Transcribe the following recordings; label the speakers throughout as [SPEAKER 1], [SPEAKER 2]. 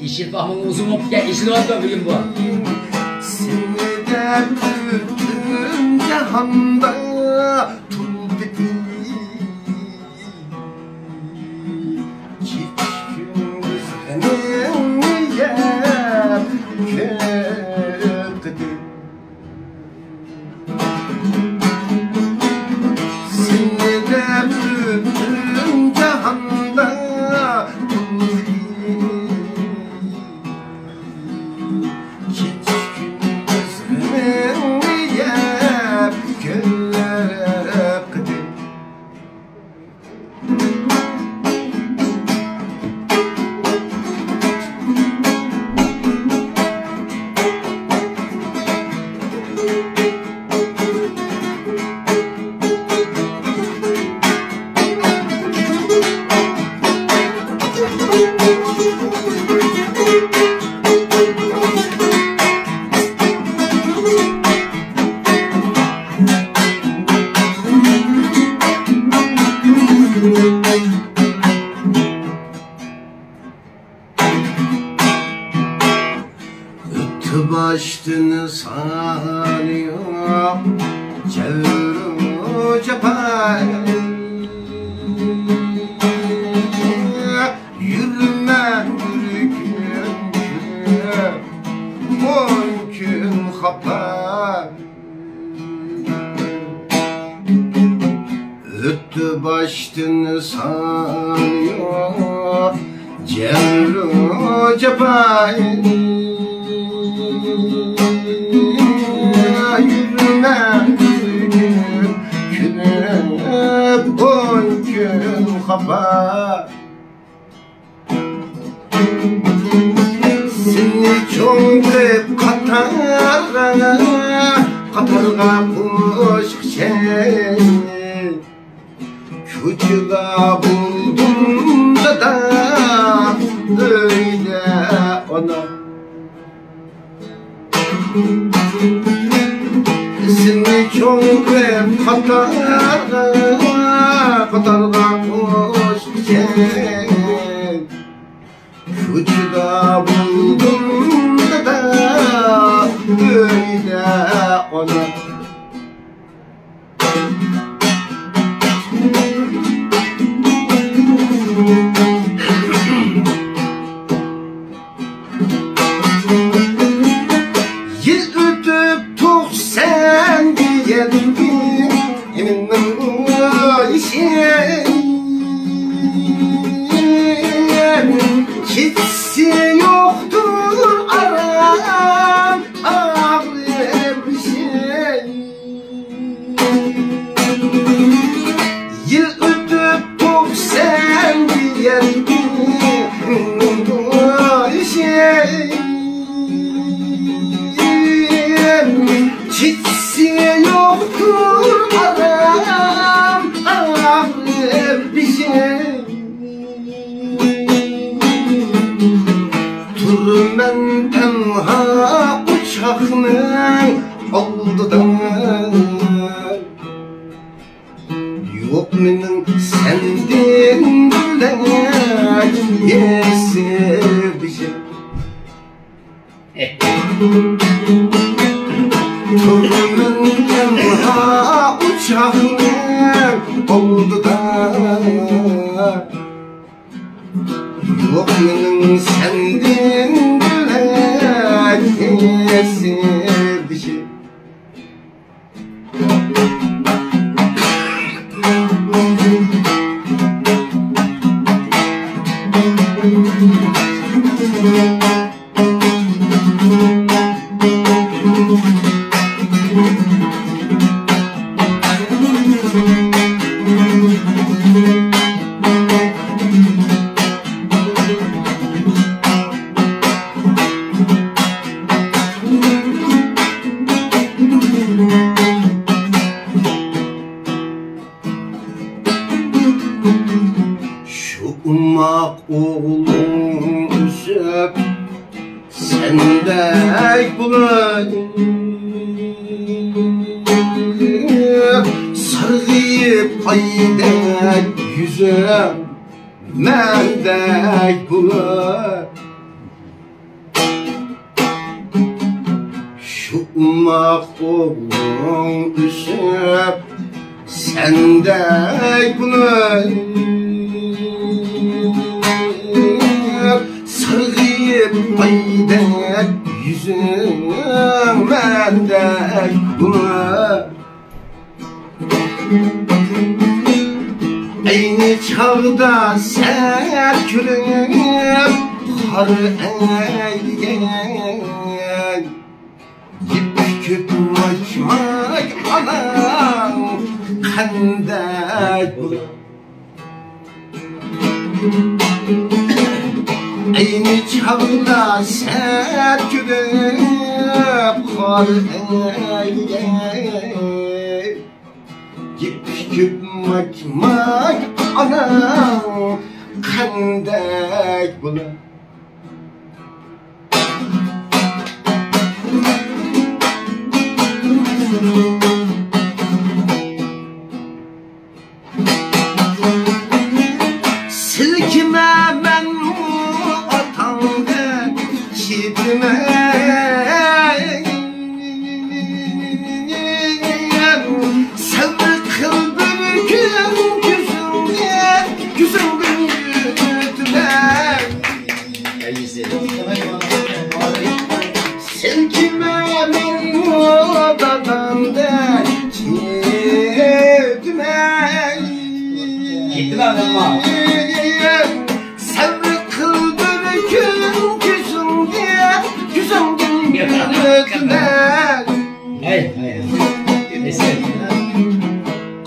[SPEAKER 1] İşit bakımın uzun olup gel, işit olup da bugün bu.
[SPEAKER 2] Seni de bütün cihanda tut dedi. Çirkin senin yer kötüdü. Seni de bütün cihanda tut dedi. Baştını sanıyor çevru cephay. Yürüme mümkün hapar. Öttü baştını sanıyor çevru cephay. Yürüme günüm boyun haber. Seni çok hep katara Katarga kuş şey Küçüga buldum da öyle ona Seni çok hep katarga kuş şey Küçüga buldum da öyle ona Yıl ötüp sen diyelim ki eminim şey Kitsi yoktur aram ağrı bir şey Yıl ötüp sen diyelim ki şey Kitsi yoktur aram ağrı bir şey Turmen tenha uçakның aldıdan Yok menin senden bilek yesi bir şey Turmen tenha uçakның aldıdan Yok menin senden bilek yesi bir şey Şu ummak oğlum üsüp sendek bulayım Sargıyıp aydek yüzüm mendek bulayım Şu ummak oğlum üsüp sendek bulayım Sargıyıp aydek yüzüm mendek bulayım Aynı çağda serkülüp kar eğilgen Yip küp maçmak anam kandek bulayım Aynı çağda serkülüp kar eğilgen Yip küp maçmak anam kandek bulayım Silkime ben atamda kitime Sevdi kıl bir gün güzümde yüzüme Silkime ben atamda kitime
[SPEAKER 1] Gitti lan ama.
[SPEAKER 2] Sevdi kıl bir gün güzümde yüzüme
[SPEAKER 1] Hayır. Neyse.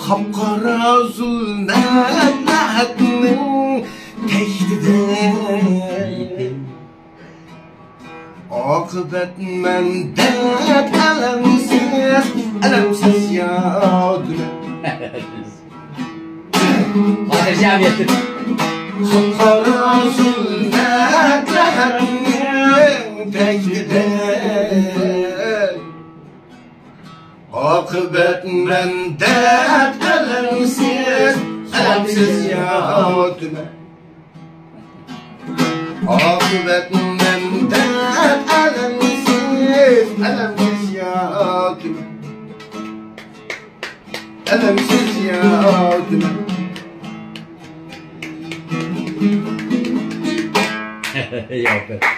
[SPEAKER 2] Kapkara zulmetlerinin tehdidi Akıbet mende elemsiz Elemsiz ya dümen.
[SPEAKER 1] Kadir Cemiyet'tir.
[SPEAKER 2] Kara zulmetlerin teklidir. Akıbet mendet elemsiz, elemsiz ya dümen. Akıbet mendet elemsiz, elemsiz ya dümen. Elemsiz ya dümen.
[SPEAKER 1] Yok.